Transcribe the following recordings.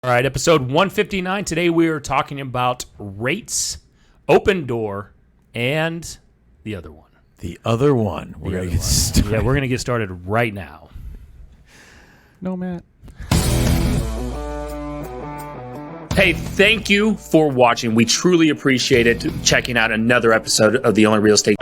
All right, episode 159. Today we are talking about rates, OpenDoor, and the other one. The other one. We're going to get started. Yeah, we're going to get started right now. No, Matt. Hey, thank you for watching. We truly appreciate it. Checking out another episode of The Only Real Estate.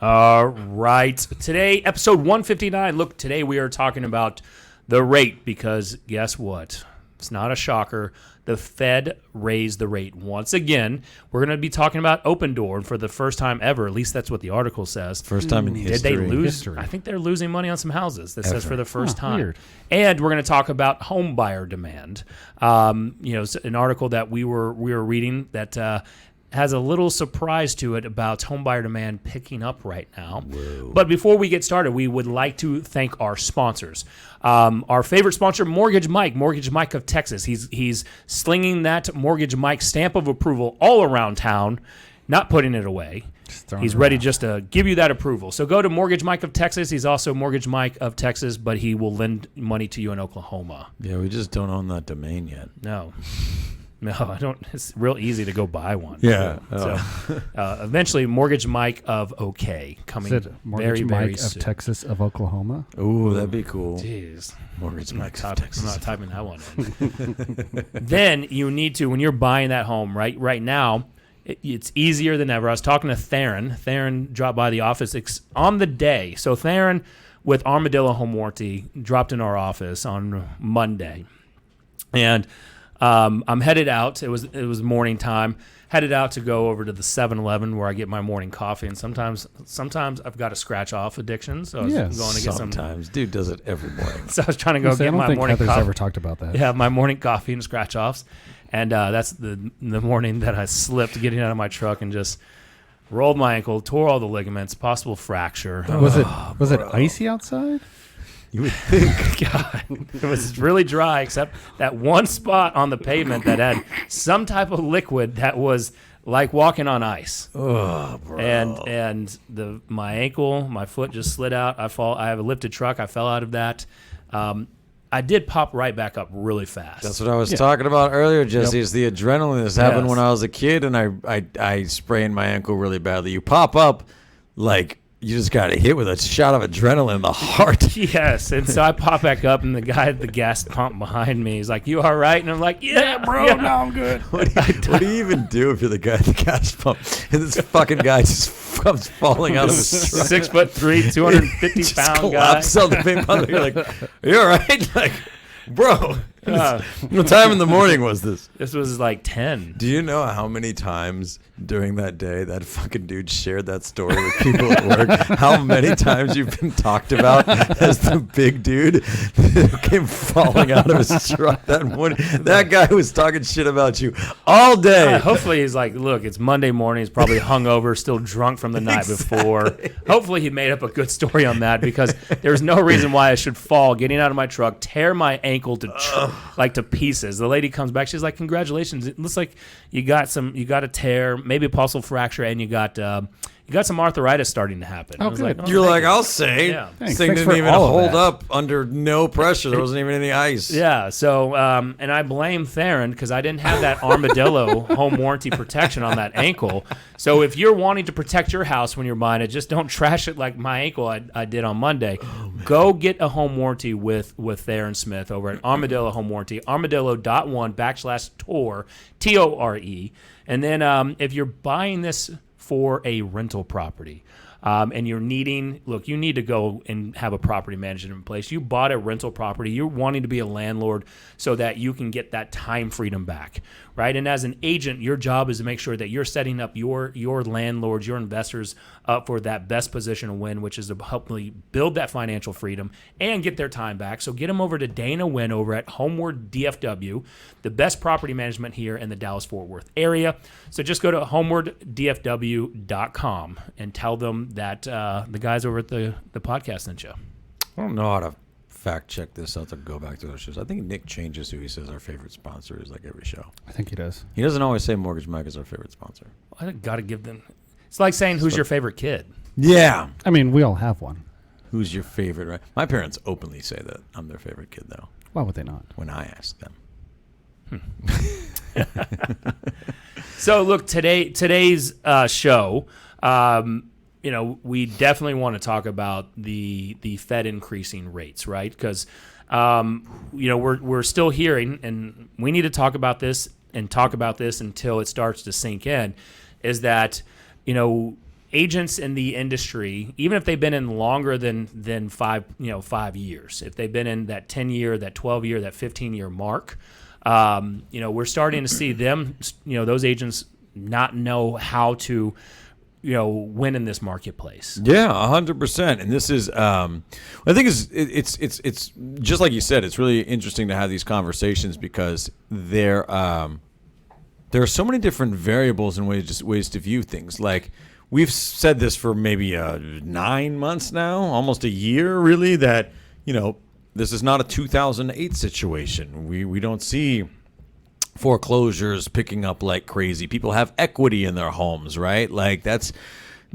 All right. Today, episode 159. Look, today we are talking about the rate because guess what? It's not a shocker. The Fed raised the rate once again. We're going to be talking about OpenDoor, and for the first time ever, at least that's what the article says. First time in history. Did they lose? I think they're losing money on some houses. That says for the first time. Weird. And we're going to talk about home buyer demand. An article that we were reading that has a little surprise to it about homebuyer demand picking up right now. Whoa. But before we get started, we would like to thank our sponsors. Our favorite sponsor, Mortgage Mike of Texas. He's slinging that Mortgage Mike stamp of approval all around town, not putting it away. He's ready just to give you that approval. So go to Mortgage Mike of Texas. He's also Mortgage Mike of Texas, but he will lend money to you in Oklahoma. Yeah, we just don't own that domain yet. No, I don't. It's real easy to go buy one. Yeah. So, eventually, Mortgage Mike of OK coming Is it Mortgage very Mike soon. of Texas of Oklahoma? Ooh, that'd be cool. Jeez. Mortgage I'm Mike of not Texas. typing that one in. Then you need to, when you're buying that home, right now, it's easier than ever. I was talking to Theron. Theron dropped by the office on the day. So Theron, with Armadillo Home Warranty, dropped in our office on Monday. And I'm headed out. It was morning time. Headed out to go over to the 7-Eleven where I get my morning coffee. And sometimes I've got a scratch off addiction. So I was going to get sometimes. Dude does it every morning. So I was trying to go get my morning Heather's coffee. ever talked about that. Yeah, my morning coffee and scratch offs. And that's the morning that I slipped getting out of my truck and just rolled my ankle, tore all the ligaments, possible fracture. Was it icy outside? You would think. God, it was really dry except that one spot on the pavement that had some type of liquid that was like walking on ice. Oh, bro. And my ankle, my foot just slid out. I have a lifted truck. I fell out of that. I did pop right back up really fast. That's what I was talking about earlier, Jesse. It's the adrenaline. This happened when I was a kid, and I sprained my ankle really badly. You pop up like you just got hit with a shot of adrenaline in the heart. Yes, and so I pop back up, and the guy at the gas pump behind me is like, "You all right?" And I'm like, "Yeah, bro, no, I'm good." What do you even do if you're the guy at the gas pump and this fucking guy just comes falling out of his truck? 6'3", 250 Just pound guy. collapses on the pavement. You're like, "Are you all right?" Like, bro, what time in the morning was this? This was like 10. Do you know how many times during that day that fucking dude shared that story with people at work? How many times you've been talked about as the big dude that came falling out of his truck that morning? That guy was talking shit about you all day. Hopefully he's like, look, it's Monday morning. He's probably hungover, still drunk from the night before. Hopefully he made up a good story on that because there's no reason why I should fall getting out of my truck, tear my ankle to pieces. The lady comes back. She's like, congratulations. It looks like you got a tear, maybe a possible fracture, and you got some arthritis starting to happen. Oh, I was good. like, You're like, I'll say. Yeah. This Thanks. thing Thanks didn't for even all of hold that. up under no pressure. There wasn't even any ice. Yeah, so, and I blame Theron because I didn't have that Armadillo home warranty protection on that ankle. So if you're wanting to protect your house when you're buying it, just don't trash it like my ankle I did on Monday. Go get a home warranty with Theron Smith over at Armadillo Home Warranty, armadillo.1/TOR, TORE. And then if you're buying this for a rental property, and you need to go and have a property management in place. You bought a rental property. You're wanting to be a landlord so that you can get that time freedom back, right? And as an agent, your job is to make sure that you're setting up your landlords, your investors up for that best position to win, which is to help build that financial freedom and get their time back. So get them over to Dana Wynn over at Homeward DFW, the best property management here in the Dallas-Fort Worth area. So just go to homewarddfw.com and tell them that the guys over at the podcast sent you. I don't know how to fact check this. I'll have to go back to those shows. I think Nick changes who he says our favorite sponsor is like every show. I think he does. He doesn't always say Mortgage Mike is our favorite sponsor. I got to give them. It's like saying who's your favorite kid. Yeah. I mean, we all have one. Who's your favorite? Right? My parents openly say that I'm their favorite kid, though. Why would they not? When I ask them. So look, today's show. We definitely want to talk about the Fed increasing rates, right? Because we're still hearing, and we need to talk about this until it starts to sink in, is that agents in the industry, even if they've been in longer than 5 years, if they've been in that 10-year, that 12-year, that 15-year mark, we're starting to see them, those agents not know how to win in this marketplace. Yeah, 100%. And this is, I think it's just like you said. It's really interesting to have these conversations because there are so many different variables and ways to view things. Like we've said this for maybe 9 months now, almost a year, really. That this is not a 2008 situation. We don't see foreclosures picking up like crazy. People have equity in their homes, right? Like that's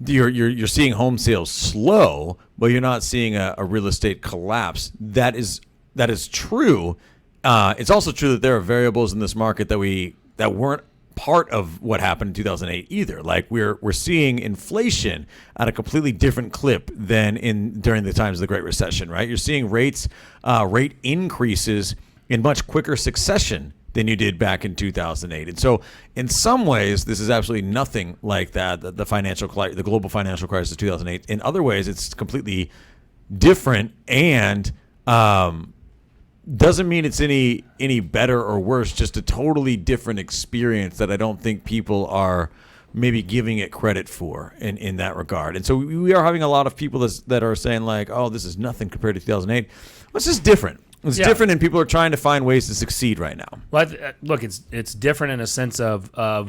you're seeing home sales slow, but you're not seeing a real estate collapse. That is true. It's also true that there are variables in this market that weren't part of what happened in 2008 either. Like we're seeing inflation at a completely different clip than during the times of the Great Recession, right? You're seeing rate increases in much quicker succession than you did back in 2008. And so in some ways, this is absolutely nothing like that, the global financial crisis of 2008. In other ways, it's completely different and doesn't mean it's any better or worse, just a totally different experience that I don't think people are maybe giving it credit for in that regard. And so we are having a lot of people that are saying like, oh, this is nothing compared to 2008. Well, it's just different. It's different, and people are trying to find ways to succeed right now. Well, look, it's different in a sense of are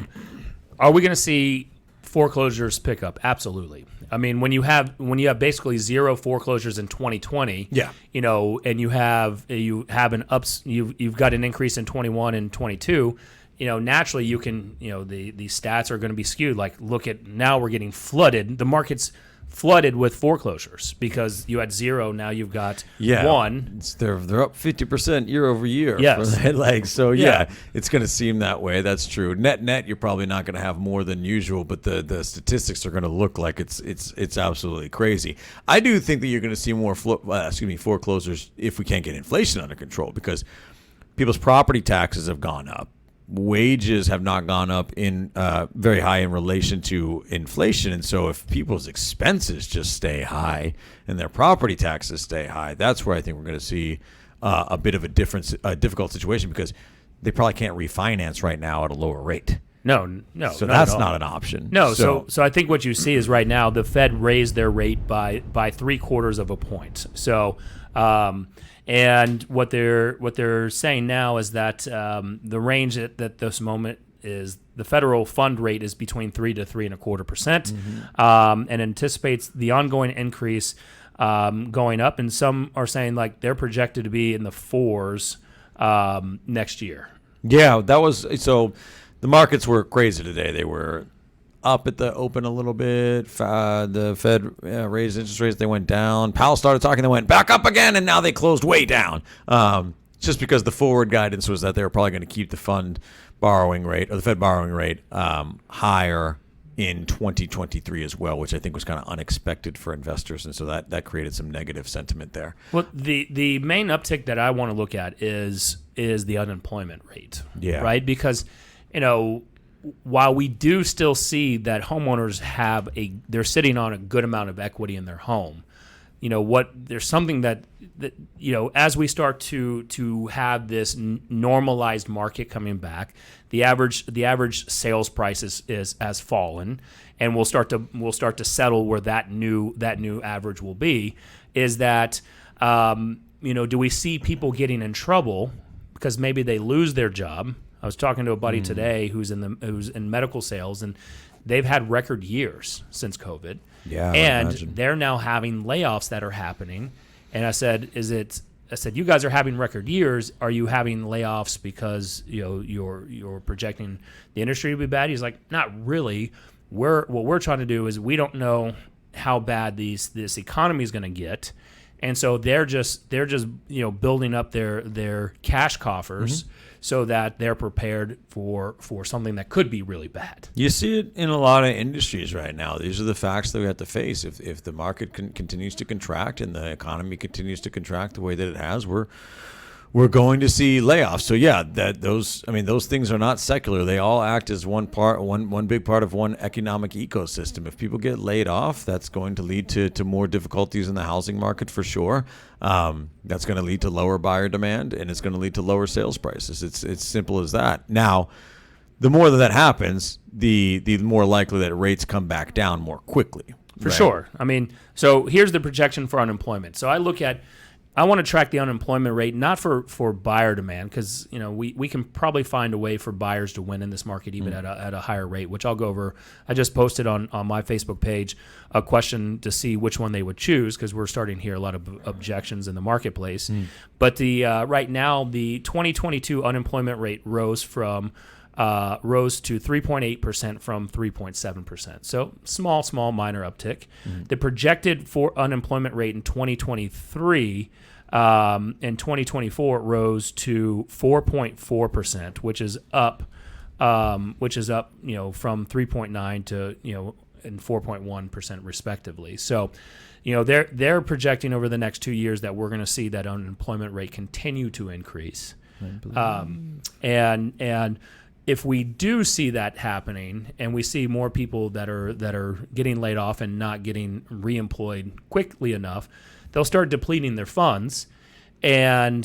we going to see foreclosures pick up? Absolutely. I mean, when you have basically zero foreclosures in 2020, and you have you've got an increase in 21 and 22. Naturally you can, the stats are going to be skewed. Like, look at now we're getting flooded. The market's flooded with foreclosures because you had zero. Now you've got one. They're up 50% year over year. Yes. It's going to seem that way. That's true. Net, you're probably not going to have more than usual, but the statistics are going to look like it's absolutely crazy. I do think that you're going to see more foreclosures if we can't get inflation under control because people's property taxes have gone up. Wages have not gone up in very high in relation to inflation. And so if people's expenses just stay high and their property taxes stay high, that's where I think we're going to see a bit of a difficult situation because they probably can't refinance right now at a lower rate. No. So that's not an option. No. So I think what you see is right now the Fed raised their rate by 0.75 of a point. So, and what they're saying now is that the range at this moment is the federal fund rate is between 3 to 3.25%, and anticipates the ongoing increase going up. And some are saying like they're projected to be in the 4s next year. Yeah, that was so. The markets were crazy today. They were up at the open a little bit. The Fed raised interest rates. They went down. Powell started talking. They went back up again, and now they closed way down. Just because the forward guidance was that they were probably going to keep the Fed borrowing rate higher in 2023 as well, which I think was kind of unexpected for investors, and so that created some negative sentiment there. Well, the main uptick that I want to look at is the unemployment rate. Yeah. Right? Because while we do still see that homeowners they're sitting on a good amount of equity in their home, there's something that as we start to have this normalized market coming back, the average sales price has fallen, and we'll start to settle where that new average will be. Is that do we see people getting in trouble because maybe they lose their job? I was talking to a buddy today who's in medical sales, and they've had record years since COVID. Yeah, and they're now having layoffs that are happening. And I said, you guys are having record years. Are you having layoffs because you're projecting the industry to be bad? He's like, not really. What we're trying to do is we don't know how bad this economy is going to get. And so they're just building up their cash coffers so that they're prepared for something that could be really bad. You see it in a lot of industries right now. These are the facts that we have to face. If the market continues to contract and the economy continues to contract the way that it has, we're going to see layoffs. So yeah, those things are not secular. They all act as one big part of one economic ecosystem. If people get laid off, that's going to lead to more difficulties in the housing market for sure. That's going to lead to lower buyer demand, and it's going to lead to lower sales prices. It's simple as that. Now, the more that happens, the more likely that rates come back down more quickly. For sure. So here's the projection for unemployment. So I want to track the unemployment rate, not for buyer demand, because we can probably find a way for buyers to win in this market even at a higher rate, which I'll go over. I just posted on my Facebook page a question to see which one they would choose, because we're starting to hear a lot of objections in the marketplace. But right now, the 2022 unemployment rate rose to 3.8% from 3.7%. So small minor uptick. The projected for unemployment rate in 2023 and 2024 rose to 4.4%, which is up from 3.9 to and 4.1% respectively. So, they're projecting over the next 2 years that we're going to see that unemployment rate continue to increase. And if we do see that happening, and we see more people that are getting laid off and not getting reemployed quickly enough, they'll start depleting their funds. And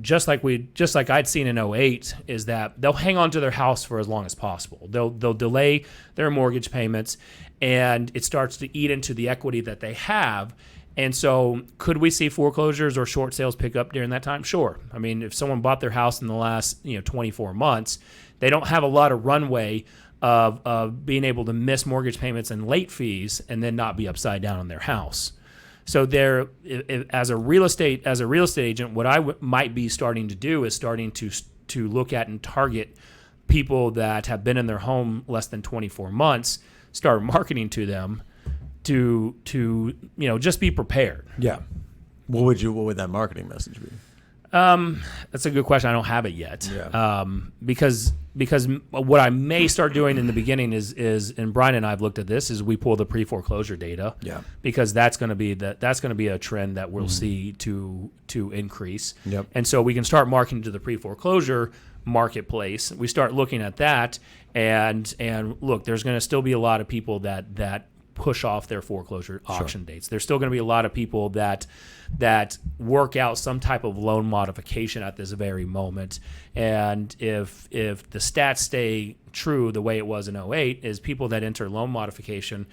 just like I'd seen in 2008, is that they'll hang on to their house for as long as possible. They'll delay their mortgage payments, and it starts to eat into the equity that they have. And so could we see foreclosures or short sales pick up during that time? Sure. If someone bought their house in the last 24 months, they don't have a lot of runway of being able to miss mortgage payments and late fees and then not be upside down on their house. So as a real estate agent, what I might be starting to do is starting to look at and target people that have been in their home less than 24 months, start marketing to them to just be prepared. Yeah. What would that marketing message be? That's a good question. I don't have it yet. Yeah. Because what I may start doing in the beginning is and Brian and I have looked at this, is we pull the pre-foreclosure data. Yeah. Because that's going to be a trend that we'll see to increase. Yep. And so we can start marketing to the pre-foreclosure marketplace. We start looking at that, and look, there's going to still be a lot of people that push off their foreclosure auction dates. There's still going to be a lot of people that work out some type of loan modification at this very moment. And if the stats stay true the way it was in 2008, is people that enter loan modification,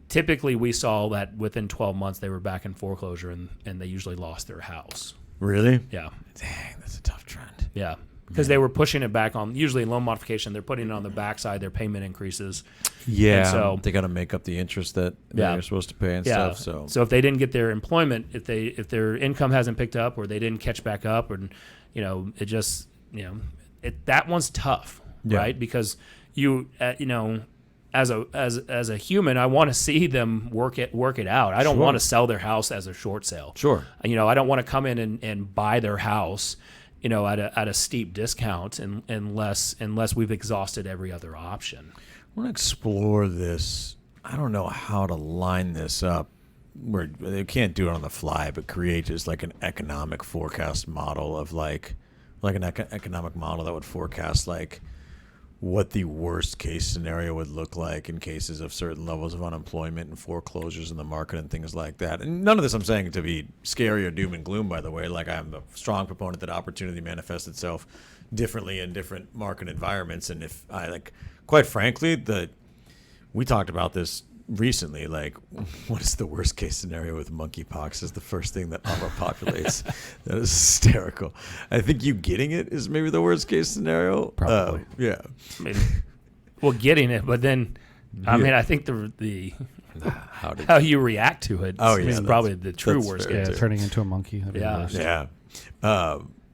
typically we saw that within 12 months they were back in foreclosure, and they usually lost their house. Really? Yeah. Dang, that's a tough trend. Yeah. Because they were pushing it back on, usually loan modification, they're putting it on the backside, their payment increases. Yeah, and so they got to make up the interest that they're supposed to pay and stuff. So if they didn't get their employment, if their income hasn't picked up, or they didn't catch back up, or it just that one's tough, right? Because as a human, I want to see them work it out. I don't want to sell their house as a short sale. Sure. I don't want to come in and buy their house at a steep discount, unless we've exhausted every other option. I want to explore this. I don't know how to line this up where they can't do it on the fly, but create just like an economic forecast model of like an economic model that would forecast like what the worst case scenario would look like in cases of certain levels of unemployment and foreclosures in the market and things like that. And none of this I'm saying to be scary or doom and gloom, by the way. Like, I'm a strong proponent that opportunity manifests itself differently in different market environments. And if I quite frankly, we talked about this recently, like, what is the worst case scenario with monkeypox is the first thing that overpopulates. That is hysterical. I think you getting it is maybe the worst case scenario. Probably. Yeah. I mean, well, getting it, but then, I mean, I think the how you react to it is probably the true worst case. Yeah, turning into a monkey. That'd be the worst. Yeah.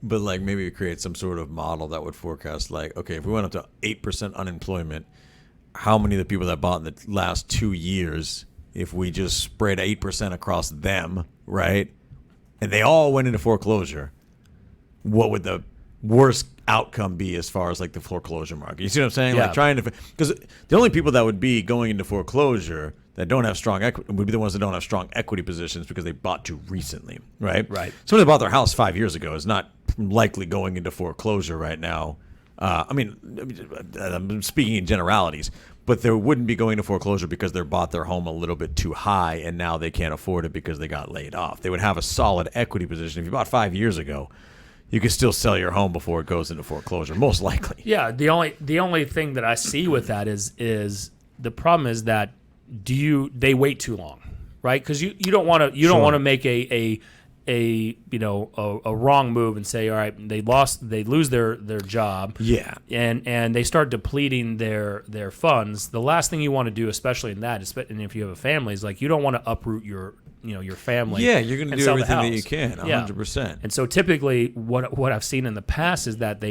But like maybe create some sort of model that would forecast, like, okay, if we went up to 8% unemployment, how many of the people that bought in the last 2 years, if we just spread 8% across them, right, and they all went into foreclosure, what would the worst outcome be as far as like the foreclosure market? You see what I'm saying? Yeah. Like trying to, because the only people that would be going into foreclosure that don't have strong equity would be the ones that don't have strong equity positions because they bought too recently, right? Right. Somebody that bought their house 5 years ago is not likely going into foreclosure right now. I mean, I'm speaking in generalities, but they wouldn't be going to foreclosure because they bought their home a little bit too high and now they can't afford it because they got laid off. They would have a solid equity position. If you bought 5 years ago, you could still sell your home before it goes into foreclosure, most likely. Yeah, the only thing that I see with that is the problem is that they wait too long, right? Because you don't want to make a wrong move and say, all right, they lose their job, and they start depleting their funds. The last thing you want to do, especially in that, and if you have a family, is like you don't want to uproot your family. Yeah, you're going to do everything that you can, 100%. And so typically, what I've seen in the past is that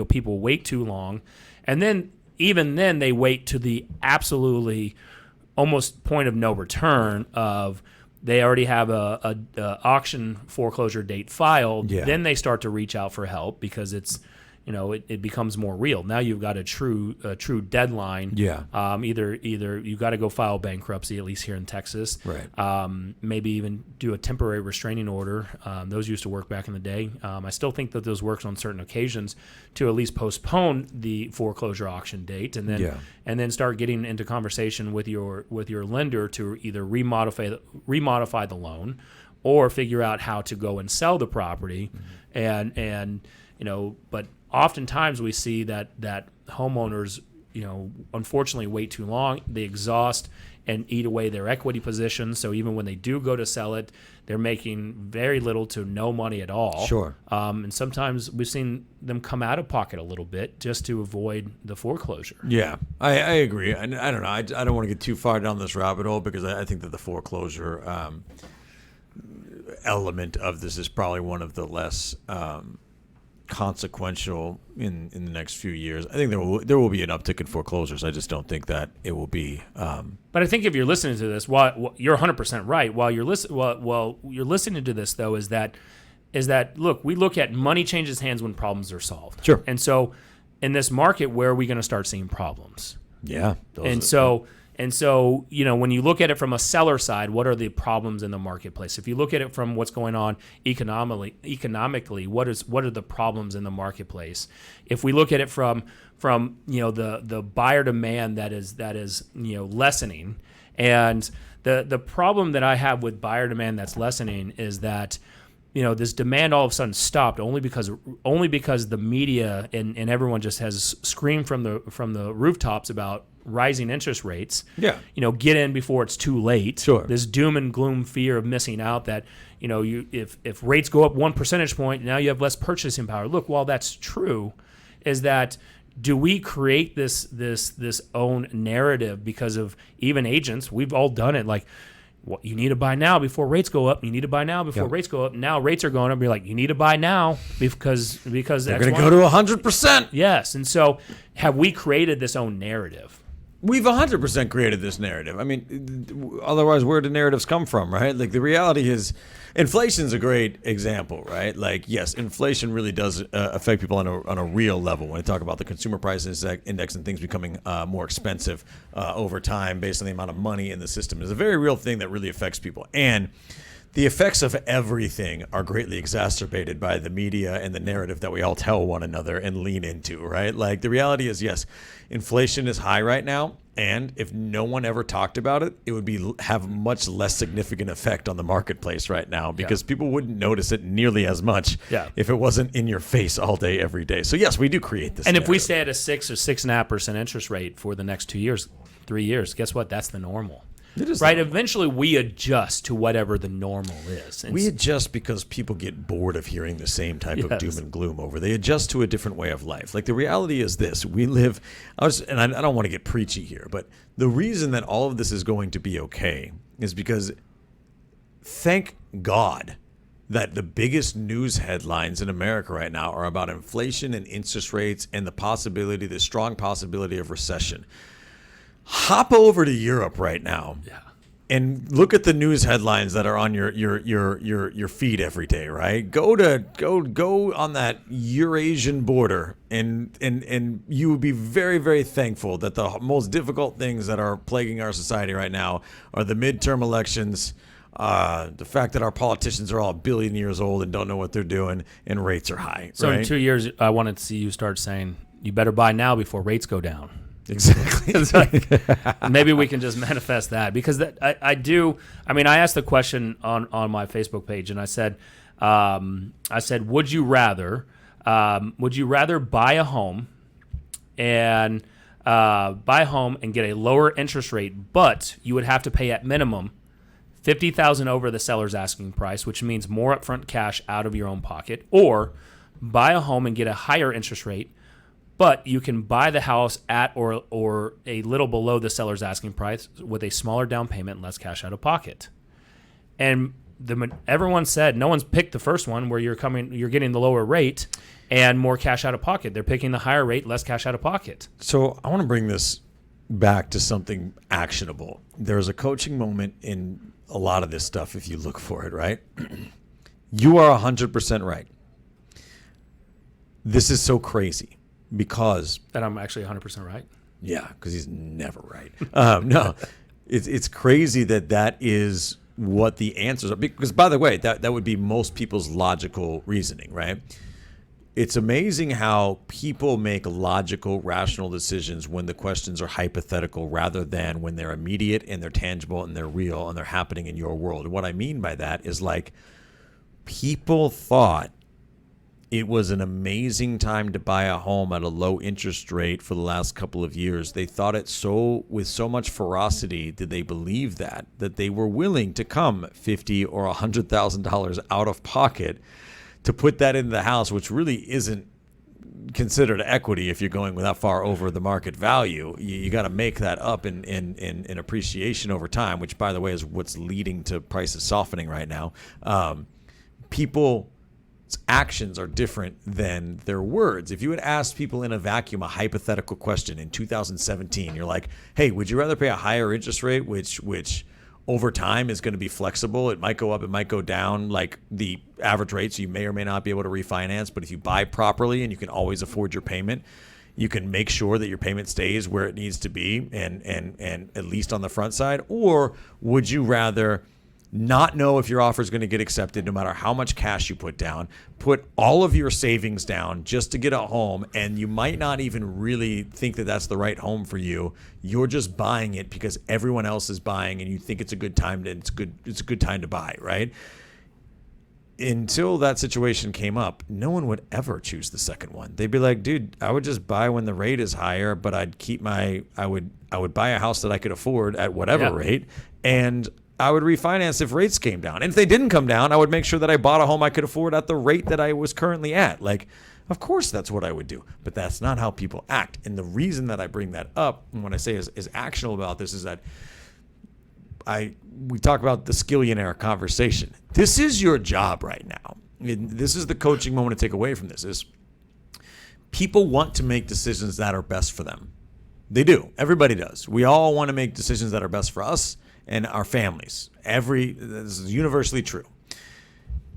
people wait too long, and then even then they wait to the absolutely almost point of no return of. They already have a auction foreclosure date filed. Yeah. Then they start to reach out for help because it's, it becomes more real. Now you've got a true deadline. Yeah. Either you got to go file bankruptcy, at least here in Texas. Right. Maybe even do a temporary restraining order. Those used to work back in the day. I still think that those works on certain occasions to at least postpone the foreclosure auction date, and then start getting into conversation with your lender to either remodify the loan, or figure out how to go and sell the property, and but oftentimes we see that homeowners, unfortunately wait too long. They exhaust and eat away their equity position. So even when they do go to sell it, they're making very little to no money at all. Sure. And sometimes we've seen them come out of pocket a little bit just to avoid the foreclosure. Yeah, I agree. And I don't know. I don't want to get too far down this rabbit hole because I think that the foreclosure element of this is probably one of the less consequential in the next few years. I think there will be an uptick in foreclosures. I just don't think that it will be. But I think if you're listening to this, while you're 100% right. While you're listening to this, though, is that look, we look at money changes hands when problems are solved. Sure. And so, in this market, where are we going to start seeing problems? Yeah. And so, when you look at it from a seller side, what are the problems in the marketplace? If you look at it from what's going on economically, what are the problems in the marketplace? If we look at it from the buyer demand that is lessening, and the problem that I have with buyer demand that's lessening is that this demand all of a sudden stopped only because the media and everyone just has screamed from the rooftops about rising interest rates. Yeah. Get in before it's too late. Sure. This doom and gloom fear of missing out that, if rates go up 1 percentage point, now you have less purchasing power. Look, while that's true, is that do we create this own narrative because of even agents? We've all done it. Like, well, you need to buy now before rates go up. You need to buy now before rates go up. Now rates are going up. You're like, you need to buy now because they're going to go to 100%. Yes, and so have we created this own narrative? We've 100% created this narrative. I mean, otherwise, where do narratives come from, right? Like, the reality is, inflation's a great example, right? Like, yes, inflation really does affect people on a real level. When I talk about the consumer price index and things becoming more expensive over time based on the amount of money in the system, is a very real thing that really affects people. And The effects of everything are greatly exacerbated by the media and the narrative that we all tell one another and lean into, right? Like, the reality is, yes, inflation is high right now, and if no one ever talked about it, it would have much less significant effect on the marketplace right now, because people wouldn't notice it nearly as much if it wasn't in your face all day, every day. So yes, we do create this. And narrative. if we stay at a 6 or 6.5% interest rate for the next 2 years, 3 years, guess what? That's the normal. Right, eventually we adjust to whatever the normal is. We adjust because people get bored of hearing the same type of doom and gloom over. They adjust to a different way of life. Like, the reality is this: we live. I don't want to get preachy here, but the reason that all of this is going to be okay is because, thank God, that the biggest news headlines in America right now are about inflation and interest rates and the strong possibility of recession. Hop over to Europe right now and look at the news headlines that are on your feed every day, right? Go on that Eurasian border and you would be very, very thankful that the most difficult things that are plaguing our society right now are the midterm elections, the fact that our politicians are all a billion years old and don't know what they're doing, and rates are high. So right? in 2 years, I wanted to see you start saying, you better buy now before rates go down. Exactly. It's like, maybe we can just manifest that, because I do. I mean, I asked the question on my Facebook page, and I said, would you rather buy a home and get a lower interest rate, but you would have to pay at minimum $50,000 over the seller's asking price, which means more upfront cash out of your own pocket, or buy a home and get a higher interest rate, but you can buy the house at or a little below the seller's asking price with a smaller down payment and less cash out of pocket. And everyone said, no one's picked the first one where you're getting the lower rate and more cash out of pocket. They're picking the higher rate, less cash out of pocket. So I want to bring this back to something actionable. There's a coaching moment in a lot of this stuff if you look for it, right? You are 100% right. This is so crazy. Because that I'm actually 100% right. Yeah, because he's never right. No, it's crazy that is what the answers are. Because, by the way, that would be most people's logical reasoning, right? It's amazing how people make logical, rational decisions when the questions are hypothetical rather than when they're immediate and they're tangible and they're real and they're happening in your world. And what I mean by that is, like, people thought it was an amazing time to buy a home at a low interest rate for the last couple of years. They thought it with so much ferocity did they believe that they were willing to come $50,000 or $100,000 out of pocket to put that into the house, which really isn't considered equity if you're going that far over the market value. You got to make that up in appreciation over time, which, by the way, is what's leading to prices softening right now. People's actions are different than their words. If you had asked people in a vacuum a hypothetical question in 2017, you're like, hey, would you rather pay a higher interest rate, which over time is going to be flexible? It might go up, it might go down, like the average rate, so you may or may not be able to refinance. But if you buy properly and you can always afford your payment, you can make sure that your payment stays where it needs to be and at least on the front side. Or would you rather not know if your offer is going to get accepted no matter how much cash you put down, put all of your savings down just to get a home, and you might not even really think that that's the right home for you. You're just buying it because everyone else is buying and you think it's a good time to, it's a good time to buy, right? Until that situation came up, no one would ever choose the second one. They'd be like, dude, I would just buy when the rate is higher, but I'd keep I would buy a house that I could afford at whatever rate, and I would refinance if rates came down. And if they didn't come down, I would make sure that I bought a home I could afford at the rate that I was currently at. Like, of course that's what I would do. But that's not how people act. And the reason that I bring that up, and what I say is actionable about this, is that we talk about the skillionaire conversation. This is your job right now. This is the coaching moment to take away from this, is people want to make decisions that are best for them. They do. Everybody does. We all want to make decisions that are best for us and our families. This is universally true.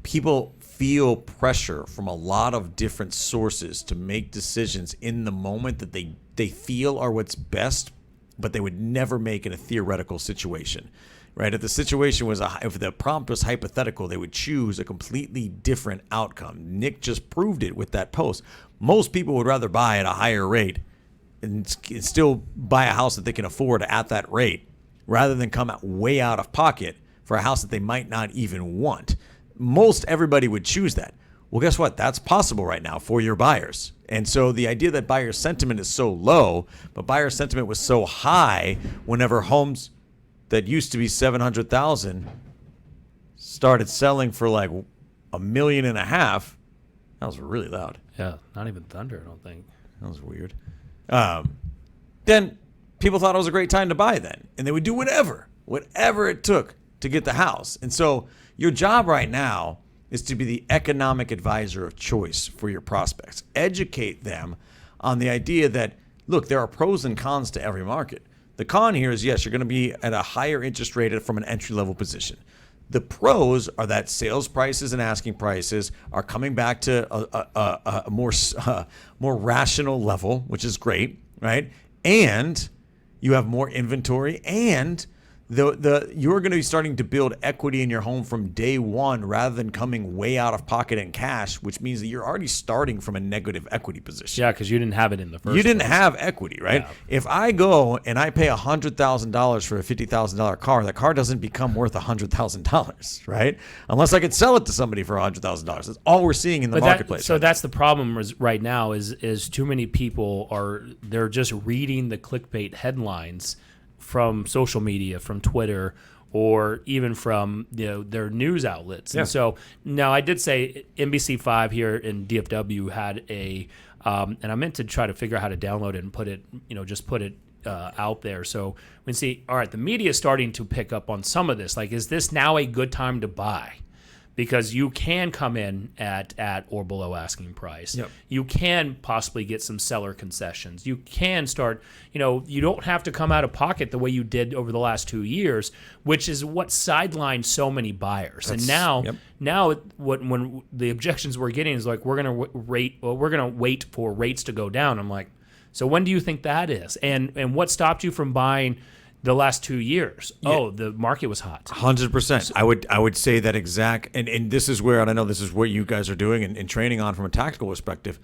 People feel pressure from a lot of different sources to make decisions in the moment that they feel are what's best but they would never make in a theoretical situation. Right? If the situation was, if the prompt was hypothetical, they would choose a completely different outcome. Nick just proved it with that post. Most people would rather buy at a higher rate and still buy a house that they can afford at that rate rather than come out way out of pocket for a house that they might not even want. Most everybody would choose that. Well, guess what? That's possible right now for your buyers. And so the idea that buyer sentiment is so low, but buyer sentiment was so high whenever homes that used to be 700,000 started selling for like $1.5 million. That was really loud. Yeah, not even thunder, I don't think. That was weird. Then people thought it was a great time to buy then, and they would do whatever it took to get the house. And so your job right now is to be the economic advisor of choice for your prospects. Educate them on the idea that, look, there are pros and cons to every market. The con here is, yes, you're going to be at a higher interest rate from an entry-level position. The pros are that sales prices and asking prices are coming back to a more rational level, which is great, right? And you have more inventory, and you're going to be starting to build equity in your home from day one rather than coming way out of pocket in cash, which means that you're already starting from a negative equity position. Yeah, because you didn't have it in the first place. You didn't have equity, right? Yeah. If I go and I pay $100,000 for a $50,000 car, the car doesn't become worth $100,000, right? Unless I could sell it to somebody for $100,000. That's all we're seeing in the marketplace. So that's the problem right now is too many people they're just reading the clickbait headlines from social media, from Twitter, or even from their news outlets. Yeah. And so now I did say NBC5 here in DFW had a, and I meant to try to figure out how to download it and put it, just put it out there. So we can see, all right, the media is starting to pick up on some of this. Like, is this now a good time to buy? Because you can come in at or below asking price. Yep. You can possibly get some seller concessions. You can start, you don't have to come out of pocket the way you did over the last 2 years, which is what sidelined so many buyers. And now when the objections we're getting is like, we're going to wait for rates to go down. I'm like, so when do you think that is? And what stopped you from buying the last 2 years? Yeah. Oh, the market was hot. 100%. I would say that exact, and this is where, and I know this is what you guys are doing and training on from a tactical perspective.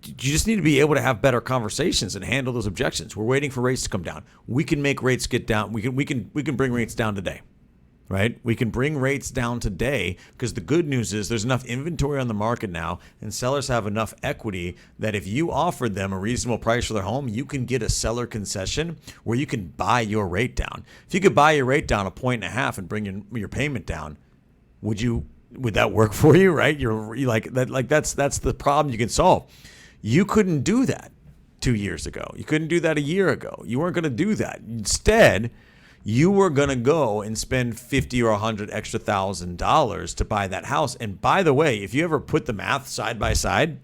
You just need to be able to have better conversations and handle those objections. We're waiting for rates to come down. We can make rates get down. We can bring rates down today. Right? We can bring rates down today because the good news is there's enough inventory on the market now and sellers have enough equity that if you offered them a reasonable price for their home, you can get a seller concession where you can buy your rate down. If you could buy your rate down 1.5 points and bring your payment down, would that work for you? Right? You're like that. Like that's the problem you can solve. You couldn't do that 2 years ago. You couldn't do that a year ago. You weren't going to do that. Instead, you were going to go and spend $50,000 or $100,000 extra to buy that house. And by the way, if you ever put the math side by side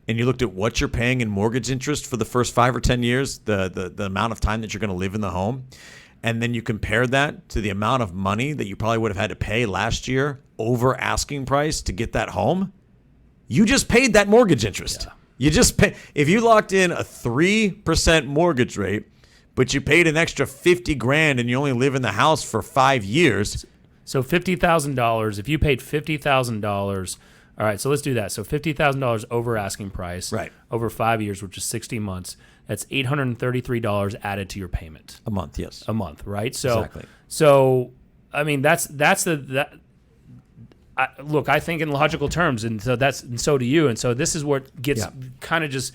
and you looked at what you're paying in mortgage interest for the first 5 or 10 years, the amount of time that you're going to live in the home, and then you compare that to the amount of money that you probably would have had to pay last year over asking price to get that home, you just paid that mortgage interest. Yeah. You just pay. If you locked in a 3% mortgage rate, but you paid an extra $50,000 and you only live in the house for 5 years. So $50,000, if you paid $50,000, all right, so let's do that. So $50,000 over asking price, right, over 5 years, which is 60 months, that's $833 added to your payment. A month, yes. A month, right? So, exactly. So, I mean, look, I think in logical terms, and so do you. And so this is what gets kind of just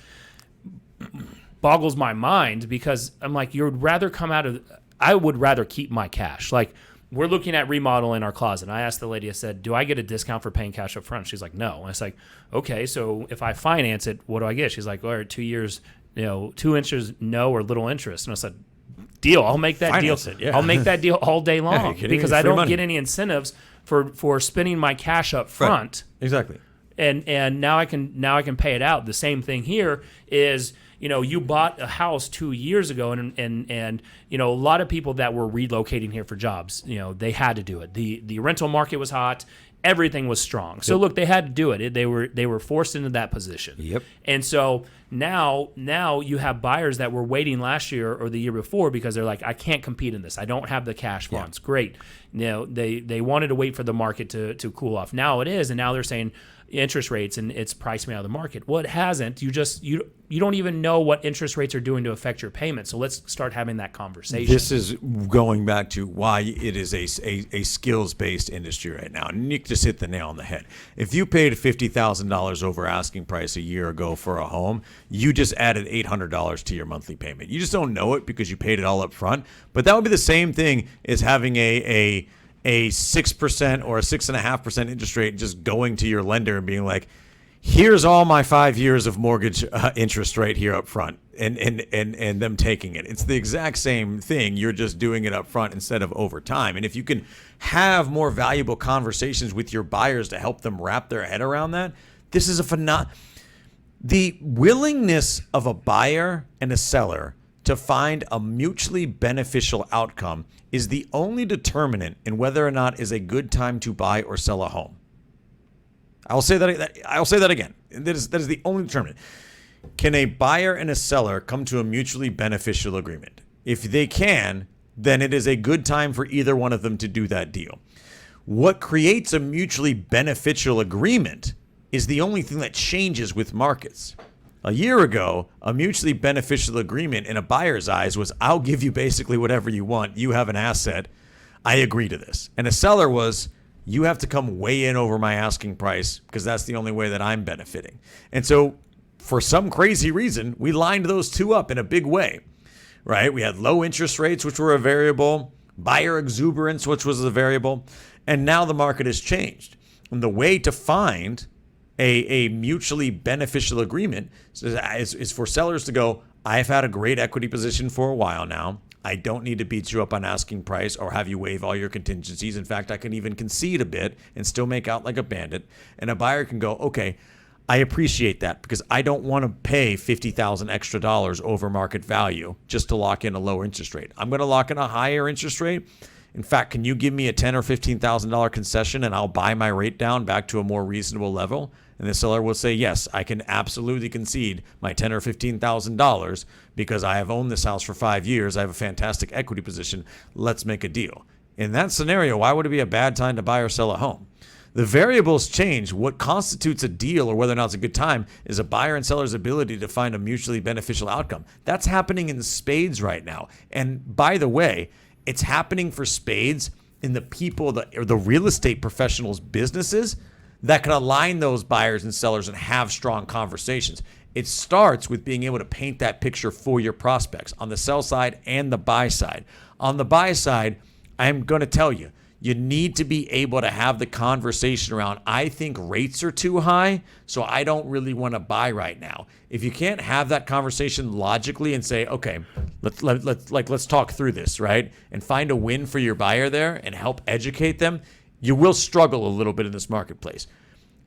boggles my mind because I'm like, I would rather keep my cash. Like, we're looking at remodeling our closet. And I asked the lady, I said, do I get a discount for paying cash up front? She's like, no. And I was like, okay, so if I finance it, what do I get? She's like, all right, 2 years, 2 inches, no or little interest. And I said, deal. I'll make that finance deal. It, yeah. I'll make that deal all day long because I don't get any incentives for spending my cash up front. Right. Exactly. And now I can pay it out. The same thing here is, you bought a house 2 years ago, and a lot of people that were relocating here for jobs, they had to do it. The rental market was hot, everything was strong. So look, they had to do it. They were forced into that position. Yep. And so Now you have buyers that were waiting last year or the year before because they're like, I can't compete in this. I don't have the cash funds. Yeah. Great. They wanted to wait for the market to cool off. Now it is, and now they're saying interest rates and it's priced me out of the market. Well, it hasn't. You don't even know what interest rates are doing to affect your payments. So let's start having that conversation. This is going back to why it is a skills-based industry right now. And Nick just hit the nail on the head. If you paid $50,000 over asking price a year ago for a home, you just added $800 to your monthly payment. You just don't know it because you paid it all up front. But that would be the same thing as having a 6% or a 6.5% interest rate, just going to your lender and being like, here's all my 5 years of mortgage interest rate here up front, and them taking it. It's the exact same thing. You're just doing it up front instead of over time. And if you can have more valuable conversations with your buyers to help them wrap their head around that, this is the willingness of a buyer and a seller to find a mutually beneficial outcome is the only determinant in whether or not is a good time to buy or sell a home. I'll say that again. That is the only determinant. Can a buyer and a seller come to a mutually beneficial agreement? If they can, then it is a good time for either one of them to do that deal. What creates a mutually beneficial agreement is the only thing that changes with markets. A year ago, a mutually beneficial agreement in a buyer's eyes was, I'll give you basically whatever you want. You have an asset. I agree to this. And a seller was, you have to come way in over my asking price because that's the only way that I'm benefiting. And so for some crazy reason, we lined those two up in a big way, right? We had low interest rates, which were a variable, buyer exuberance, which was a variable, and now the market has changed. And the way to find a mutually beneficial agreement is for sellers to go, I've had a great equity position for a while now. I don't need to beat you up on asking price or have you waive all your contingencies. In fact, I can even concede a bit and still make out like a bandit. And a buyer can go, okay, I appreciate that because I don't want to pay $50,000 extra over market value just to lock in a lower interest rate. I'm going to lock in a higher interest rate. In fact, can you give me a $10,000 or $15,000 concession and I'll buy my rate down back to a more reasonable level? And the seller will say, yes, I can absolutely concede my $10,000 or $15,000 because I have owned this house for 5 years. I have a fantastic equity position. Let's make a deal. In that scenario, why would it be a bad time to buy or sell a home? The variables change. What constitutes a deal or whether or not it's a good time is a buyer and seller's ability to find a mutually beneficial outcome. That's happening in spades right now. And by the way, it's happening for spades in the people or the real estate professionals' businesses that can align those buyers and sellers and have strong conversations. It starts with being able to paint that picture for your prospects on the sell side and the buy side. On the buy side, I'm going to tell you, you need to be able to have the conversation around, I think rates are too high, so I don't really want to buy right now. If you can't have that conversation logically and say, okay, let's talk through this, right? And find a win for your buyer there and help educate them, you will struggle a little bit in this marketplace.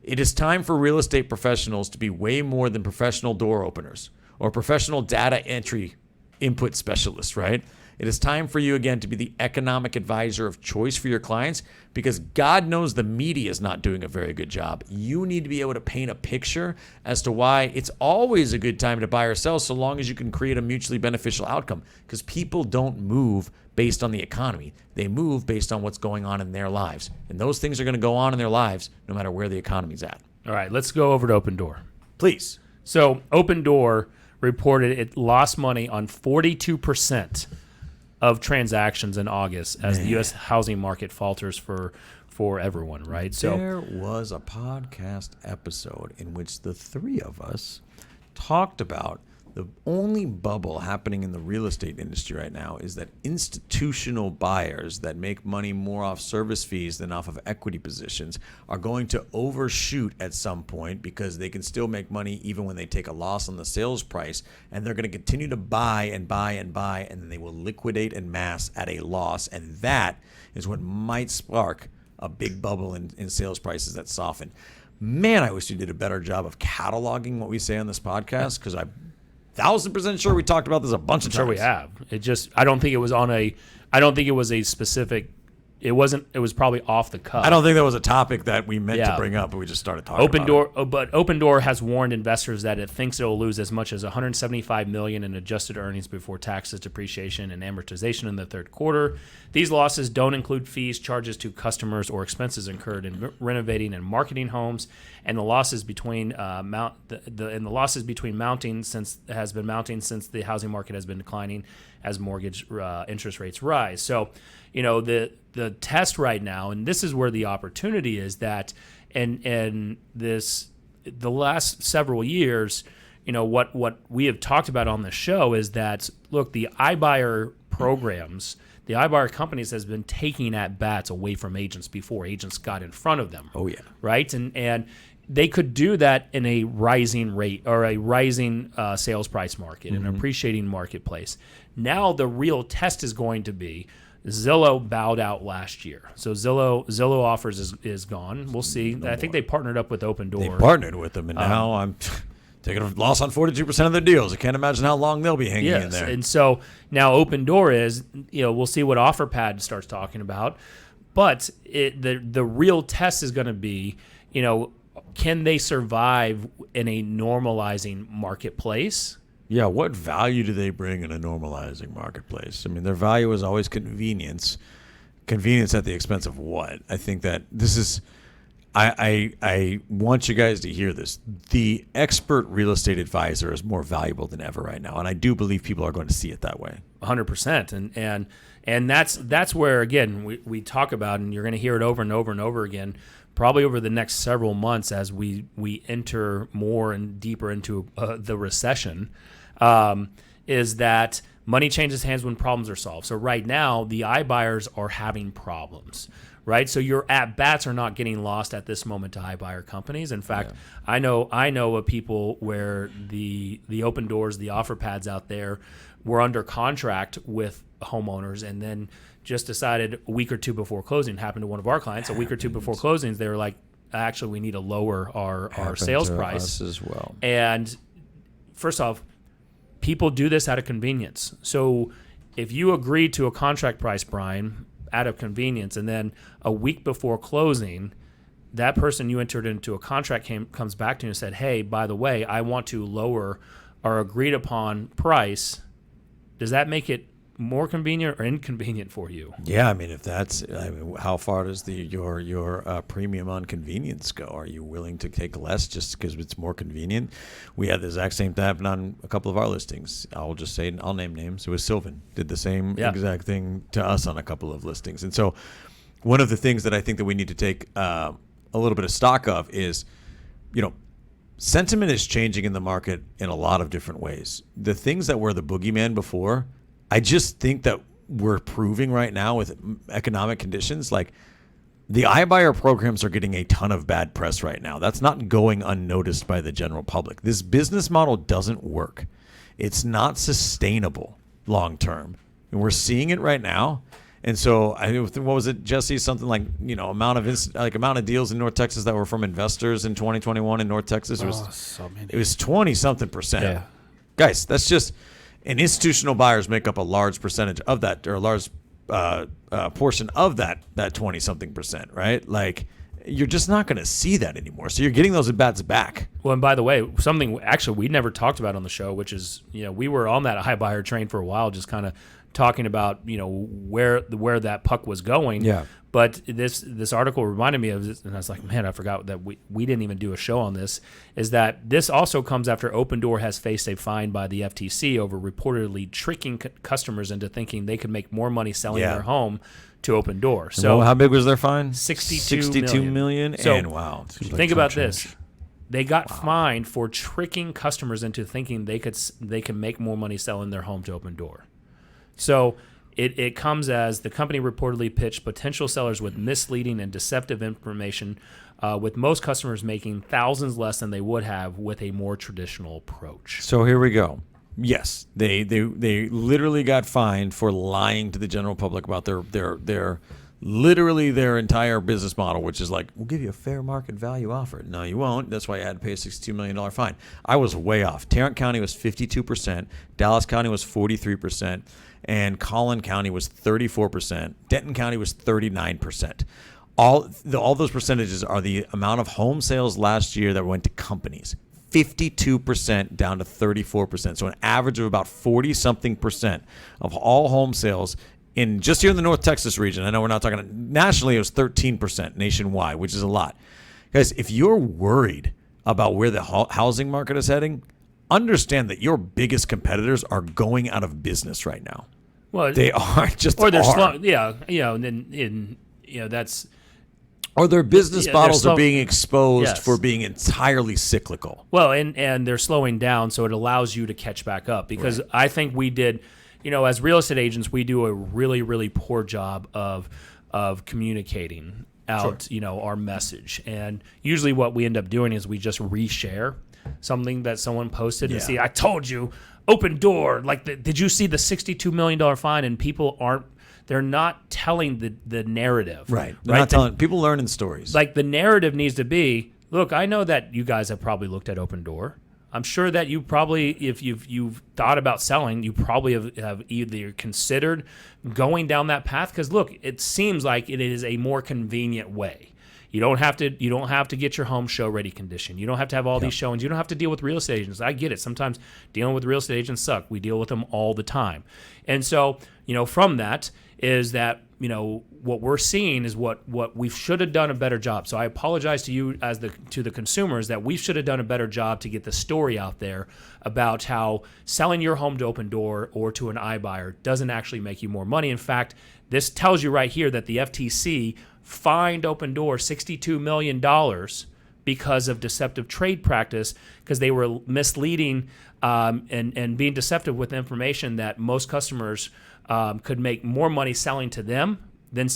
It is time for real estate professionals to be way more than professional door openers or professional data entry input specialists, right? It is time for you, again, to be the economic advisor of choice for your clients because God knows the media is not doing a very good job. You need to be able to paint a picture as to why it's always a good time to buy or sell so long as you can create a mutually beneficial outcome because people don't move based on the economy. They move based on what's going on in their lives. And those things are going to go on in their lives no matter where the economy's at. All right, let's go over to OpenDoor. Please. So OpenDoor reported it lost money on 42% of transactions in August as the U.S. housing market falters for everyone, right? So there was a podcast episode in which the three of us talked about the only bubble happening in the real estate industry right now is that institutional buyers that make money more off service fees than off of equity positions are going to overshoot at some point because they can still make money even when they take a loss on the sales price, and they're going to continue to buy and buy and buy, and then they will liquidate en masse at a loss, and that is what might spark a big bubble in sales prices that soften. Man, I wish we did a better job of cataloging what we say on this podcast because I'm 1,000% sure we talked about this a bunch of times. Sure we have. I don't think it was a specific it wasn't. It was probably off the cuff. I don't think that was a topic that we meant to Yeah. bring up, but we just started talking about it. But OpenDoor has warned investors that it thinks it will lose as much as $175 million in adjusted earnings before taxes, depreciation, and amortization in the third quarter. These losses don't include fees, charges to customers, or expenses incurred in renovating and marketing homes, and the losses between mounting since the housing market has been declining as mortgage interest rates rise. So, the test right now, and this is where the opportunity is, that and the last several years, what we have talked about on the show is that, look, the iBuyer programs, the iBuyer companies has been taking at bats away from agents before agents got in front of them. Oh yeah. Right. And they could do that in a rising rate or a rising sales price market, an appreciating marketplace. Now the real test is going to be, Zillow bowed out last year. So Zillow offers is gone. We'll see. I think they partnered up with OpenDoor. They partnered with them, and now I'm taking a loss on 42% of their deals. I can't imagine how long they'll be hanging in there. And so now OpenDoor is, we'll see what OfferPad starts talking about. But the real test is going to be, can they survive in a normalizing marketplace? Yeah, what value do they bring in a normalizing marketplace? I mean, their value is always convenience. Convenience at the expense of what? I think that this is, I want you guys to hear this. The expert real estate advisor is more valuable than ever right now, and I do believe people are going to see it that way. 100%. And that's where, again, we talk about, and you're going to hear it over and over and over again, probably over the next several months as we enter more and deeper into the recession, is that money changes hands when problems are solved. So right now, the iBuyers are having problems, right? So your at-bats are not getting lost at this moment to iBuyer companies. In fact, I know of people where the OpenDoors, the OfferPads out there were under contract with homeowners and then just decided a week or two before closing, happened to one of our clients, a week or two before closings, they were like, actually, we need to lower our sales price. Us as well. And first off, people do this out of convenience. So if you agree to a contract price, Brian, out of convenience, and then a week before closing, that person you entered into a contract comes back to you and said, hey, by the way, I want to lower our agreed upon price, does that make it more convenient or inconvenient for you? Yeah, I mean, how far does your premium on convenience go? Are you willing to take less just because it's more convenient? We had the exact same thing happen on a couple of our listings. I'll name names. It was Sylvan did the same exact thing to us on a couple of listings. And so, one of the things that I think that we need to take a little bit of stock of is, sentiment is changing in the market in a lot of different ways. The things that were the boogeyman before, I just think that we're proving right now with economic conditions, like the iBuyer programs are getting a ton of bad press right now. That's not going unnoticed by the general public. This business model doesn't work. It's not sustainable long term. And we're seeing it right now. And so, what was it, Jesse? Something like, amount of deals in North Texas that were from investors in 2021 in North Texas. It was 20-something%. Yeah. Guys, that's just... And institutional buyers make up a large percentage of that, or a large portion of that 20-something%, right? Like, you're just not going to see that anymore. So you're getting those at-bats back. Well, and by the way, something actually we never talked about on the show, which is, we were on that iBuyer train for a while, just kind of talking about, where that puck was going. Yeah. But this article reminded me of this, and I was like, man, I forgot that we didn't even do a show on this, is that this also comes after OpenDoor has faced a fine by the FTC over reportedly tricking customers into thinking they could make more money selling their home to OpenDoor. So how big was their fine? $62 million. So and wow. Think about this. They got fined for tricking customers into thinking they can make more money selling their home to OpenDoor. So it comes as the company reportedly pitched potential sellers with misleading and deceptive information, with most customers making thousands less than they would have with a more traditional approach. So here we go. Yes, they literally got fined for lying to the general public about their literally their entire business model, which is like, we'll give you a fair market value offer. No, you won't. That's why you had to pay a $62 million fine. I was way off. Tarrant County was 52%. Dallas County was 43%. And Collin County was 34%. Denton County was 39%. All those percentages are the amount of home sales last year that went to companies. 52% down to 34%. So an average of about 40-something% of all home sales in just here in the North Texas region. I know we're not talking nationally. It was 13% nationwide, which is a lot. Guys, if you're worried about where the housing market is heading, understand that your biggest competitors are going out of business right now. Well, they are just or they're are. slow. Yeah, and then that's. Or their business models are being exposed Yes. for being entirely cyclical. Well, and they're slowing down, so it allows you to catch back up. Because I think we did, as real estate agents, we do a really, really poor job of communicating out, our message. And usually what we end up doing is we just reshare something that someone posted and see, I told you, OpenDoor, did you see the $62 million fine? And people they're not telling the narrative. Right. They're not telling. People learn in stories. Like the narrative needs to be, look, I know that you guys have probably looked at OpenDoor. I'm sure that you probably, if you've thought about selling, you probably have either considered going down that path. Because look, it seems like it is a more convenient way. You don't have to get your home show ready condition. You don't have to have all these showings. You don't have to deal with real estate agents. I get it. Sometimes dealing with real estate agents suck. We deal with them all the time. And so, from that is that, what we're seeing is what we should have done a better job. So I apologize to you to the consumers that we should have done a better job to get the story out there about how selling your home to OpenDoor or to an iBuyer doesn't actually make you more money. In fact, this tells you right here that the FTC fined OpenDoor $62 million because of deceptive trade practice, because they were misleading and being deceptive with information that most customers could make more money selling to them than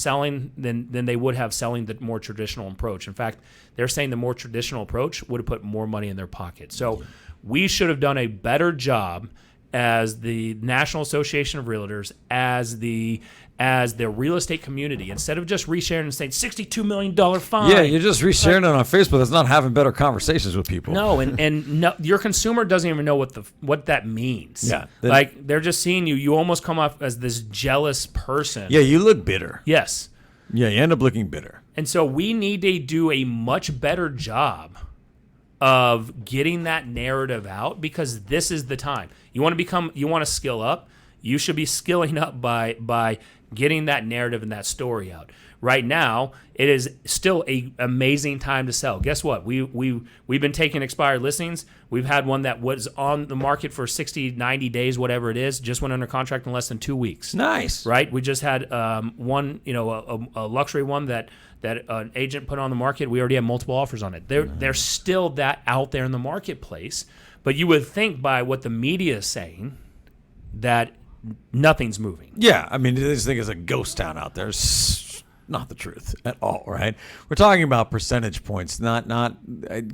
they would have selling the more traditional approach. In fact, they're saying the more traditional approach would have put more money in their pocket. So we should have done a better job as the National Association of Realtors, as the real estate community, instead of just resharing and saying $62 million fine. Yeah, you're just resharing it on Facebook. That's not having better conversations with people. No, and no, your consumer doesn't even know what that means. Yeah, they're just seeing you. You almost come off as this jealous person. Yeah, you look bitter. Yes. Yeah, you end up looking bitter. And so we need to do a much better job of getting that narrative out, because this is the time. You want to skill up. You should be skilling up by getting that narrative and that story out. Right now, it is still an amazing time to sell. Guess what? We've been taking expired listings. We've had one that was on the market for 60, 90 days, whatever it is, just went under contract in less than 2 weeks. Nice. Right? We just had one, a luxury one that an agent put on the market. We already have multiple offers on it. There's still that out there in the marketplace. But you would think by what the media is saying that nothing's moving. Yeah, I mean, this thing is a ghost town out there. It's not the truth at all, right? We're talking about percentage points, not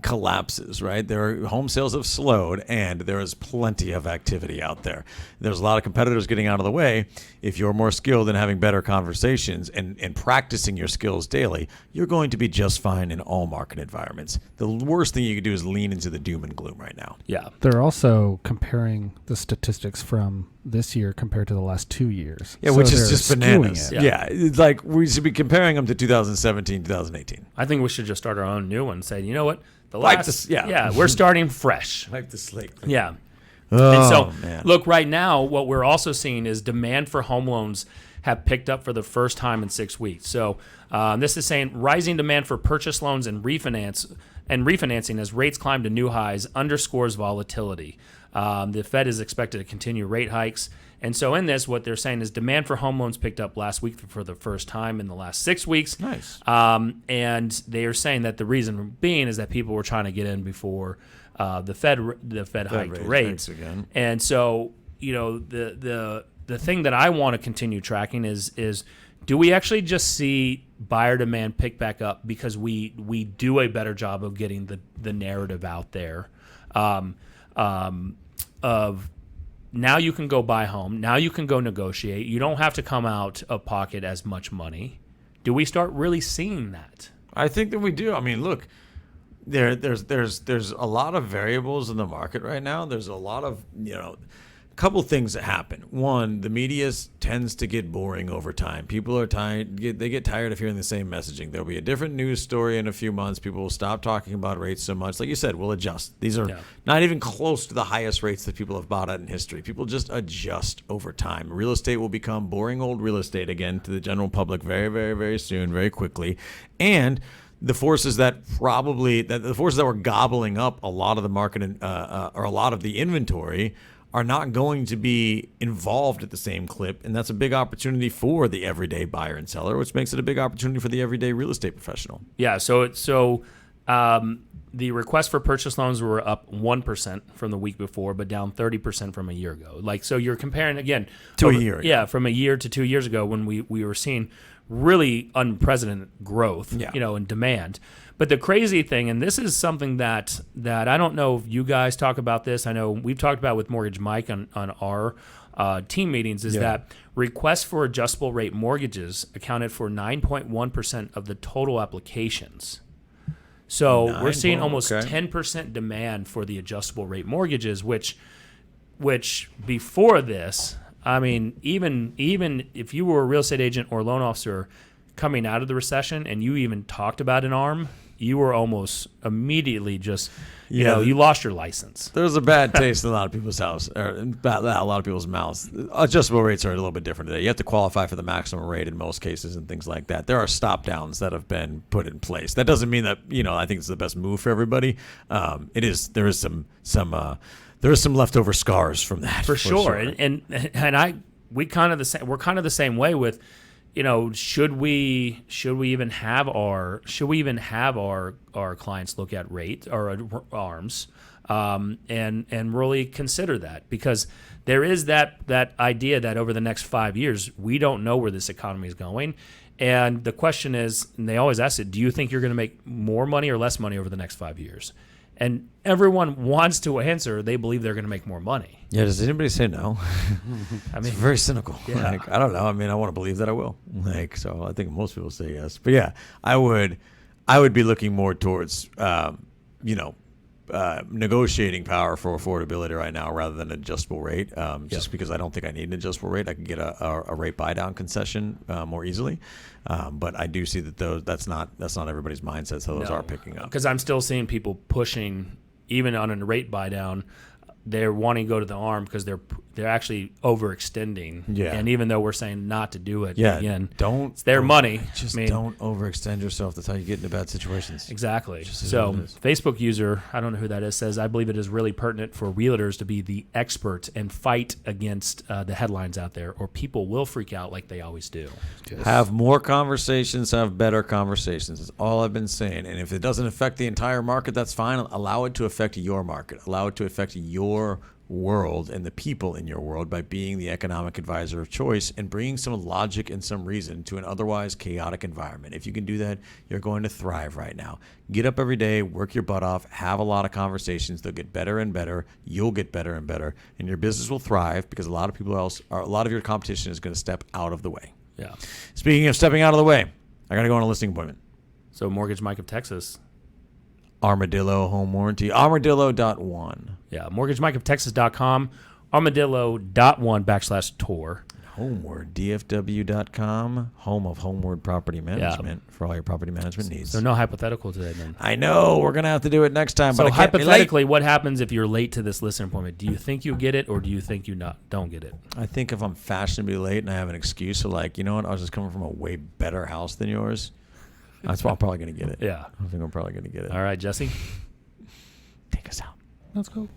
collapses, right? Home sales have slowed, and there is plenty of activity out there. There's a lot of competitors getting out of the way. If you're more skilled in having better conversations and practicing your skills daily, you're going to be just fine in all market environments. The worst thing you can do is lean into the doom and gloom right now. Yeah. They're also comparing the statistics from this year compared to the last 2 years. Yeah, which is just bananas. It. Yeah, it's like we should be comparing them to 2017, 2018. I think we should just start our own new one and say, you know what? We're starting fresh. Wipe the slate. Yeah. Oh, and so, man. Look, right now, what we're also seeing is demand for home loans have picked up for the first time in 6 weeks. So this is saying rising demand for purchase loans and refinancing as rates climb to new highs underscores volatility. The Fed is expected to continue rate hikes. And so in this, what they're saying is demand for home loans picked up last week for the first time in the last 6 weeks. Nice. And they are saying that the reason being is that people were trying to get in before the Fed hiked rates again. And so, the thing that I want to continue tracking is do we actually just see buyer demand pick back up because we do a better job of getting the narrative out there of now you can go buy a home, now you can go negotiate. You don't have to come out of pocket as much money Do we start really seeing that? I think that we do. I mean, look, there's a lot of variables in the market right now. There's a lot of, a couple things that happen. One, the media tends to get boring over time. People are tired. They get tired of hearing the same messaging. There'll be a different news story in a few months. People will stop talking about rates so much. Like you said, we'll adjust. These are not even close to the highest rates that people have bought at in history. People just adjust over time. Real estate will become boring old real estate again to the general public very, very, very soon, very quickly. And the forces that were gobbling up a lot of the market or a lot of the inventory are not going to be involved at the same clip, and that's a big opportunity for the everyday buyer and seller, which makes it a big opportunity for the everyday real estate professional. Yeah, so the requests for purchase loans were up 1% from the week before, but down 30% from a year ago. So you're comparing again to a year ago. Yeah, from a year to 2 years ago when we were seeing really unprecedented growth, in demand. But the crazy thing, and this is something that I don't know if you guys talk about this. I know we've talked about with Mortgage Mike on our team meetings, is that requests for adjustable rate mortgages accounted for 9.1% of the total applications. So we're seeing almost 10% demand for the adjustable rate mortgages, which before this, I mean, even if you were a real estate agent or loan officer coming out of the recession and you even talked about an ARM, you were almost immediately just, you lost your license. There's a bad taste in a lot of people's house, or a lot of people's mouths. Adjustable rates are a little bit different today. You have to qualify for the maximum rate in most cases and things like that. There are stop downs that have been put in place. That doesn't mean that, I think it's the best move for everybody. There is some leftover scars from that. For sure. We're kind of the same way with, should we even have our clients look at rate or ARMs and really consider that, because there is that idea that over the next 5 years we don't know where this economy is going, and the question is, and they always ask it, do you think you're going to make more money or less money over the next 5 years? And everyone wants to answer they believe they're going to make more money. Yeah, does anybody say no? I mean, it's very cynical. Yeah. I don't know. I mean, I want to believe that I will. So I think most people say yes. But yeah, I would be looking more towards, negotiating power for affordability right now rather than adjustable rate. Just because I don't think I need an adjustable rate. I can get a rate buy down concession more easily. But I do see that that's not everybody's mindset. So those are picking up. Because I'm still seeing people pushing, even on a rate buy down, they're wanting to go to the ARM because they're actually overextending. Yeah. And even though we're saying not to do it, again, it's their money. Don't overextend yourself. That's how you get into bad situations. Exactly. So Facebook user, I don't know who that is, says, I believe it is really pertinent for realtors to be the expert and fight against the headlines out there, or people will freak out like they always do. Have more conversations, have better conversations. That's all I've been saying. And if it doesn't affect the entire market, that's fine. Allow it to affect your market. Allow it to affect your world and the people in your world by being the economic advisor of choice and bringing some logic and some reason to an otherwise chaotic environment. If you can do that, you're going to thrive right now. Get up every day, work your butt off, have a lot of conversations. They'll get better and better. You'll get better and better, and your business will thrive because a lot of your competition is going to step out of the way. Yeah. Speaking of stepping out of the way, I got to go on a listing appointment. So Mortgage Mike of Texas. Armadillo Home Warranty. Armadillo.1. Yeah, mortgagemikeoftexas.com, armadillo.1/tour. Homeward, DFW.com, home of Homeward Property Management for all your property management needs. So no hypothetical today, then. I know. We're going to have to do it next time. So but hypothetically, what happens if you're late to this listing appointment? Do you think you get it, or do you think you don't get it? I think if I'm fashionably late and I have an excuse of like, you know what, I was just coming from a way better house than yours, that's why I'm probably going to get it. Yeah. I think I'm probably going to get it. All right, Jesse. Take us out. Let's go.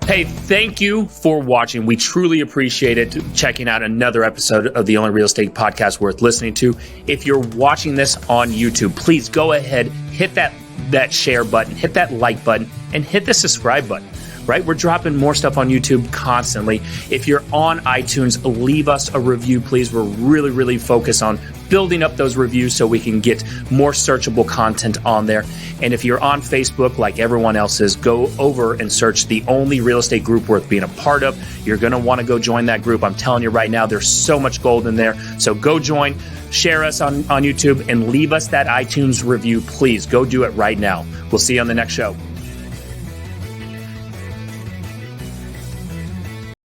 Hey, thank you for watching. We truly appreciate it, checking out another episode of the Only Real Estate Podcast Worth Listening To. If you're watching this on YouTube, please go ahead, hit that share button, hit that like button, and hit the subscribe button. right? We're dropping more stuff on YouTube constantly. If you're on iTunes, leave us a review, please. We're really, really focused on building up those reviews so we can get more searchable content on there. And if you're on Facebook, like everyone else is, go over and search The Only Real Estate Group Worth Being a Part Of. You're going to want to go join that group. I'm telling you right now, there's so much gold in there. So go join, share us on YouTube, and leave us that iTunes review. Please go do it right now. We'll see you on the next show.